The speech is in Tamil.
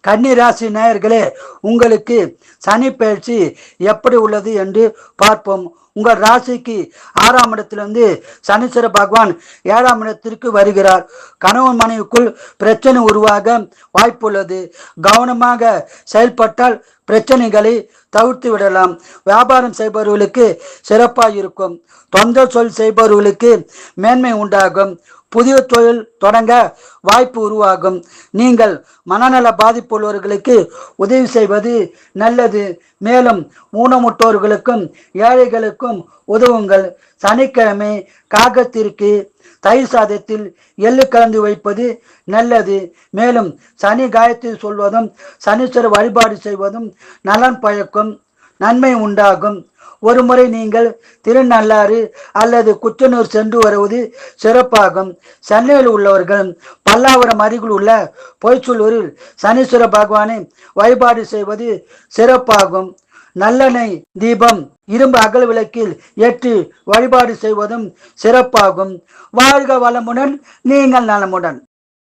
கன்னி ராசி நேயர்களே, உங்களுக்கு சனி பயிற்சி எப்படி உள்ளது என்று பார்ப்போம். உங்கள் ராசிக்கு 6ஆம் இடத்திலிருந்து சனீஸ்வர பகவான் 7ஆம் இடத்திற்கு வருகிறார். கணவன் மனைவிக்குள் பிரச்சனை உருவாக வாய்ப்புள்ளது. கவனமாக செயல்பட்டால் பிரச்சனைகளை தவிர்த்து விடலாம். வியாபாரம் செய்பவர்களுக்கு சிறப்பாக இருக்கும். தொந்த சொல் செய்பவர்களுக்கு மேன்மை உண்டாகும். புதிய தொழில் தொடங்க வாய்ப்பு உருவாகும். நீங்கள் மனநல பாதிப்பு உள்ளவர்களுக்கு உதவி செய்வது நல்லது. மேலும் ஊனமுற்றோர்களுக்கும் ஏழைகளுக்கும் உதவுங்கள். சனிக்கிழமை காகத்திற்கு தயிர் சாதத்தில் எள்ளு கலந்து வைப்பது நல்லது. மேலும் சனி காயத்ரி சொல்வதும் சனீஸ்வர வழிபாடு செய்வதும் நலன் பயக்கும், நன்மை உண்டாகும். ஒரு முறை நீங்கள் திருநள்ளாறு அல்லது குச்சனூர் சென்று வருவது சிறப்பாகும். சென்னையில் உள்ளவர்கள் பல்லாவரம் அருகில் உள்ள பொய்ச்சூரில் சனீஸ்வர பகவானை வழிபாடு செய்வது சிறப்பாகும். நல்லெண்ணெய் தீபம் இரும்பு அகல் விளக்கில் ஏற்றி வழிபாடு செய்வதும் சிறப்பாகும். வாழ்க வளமுடன், நீங்கள் நலமுடன்.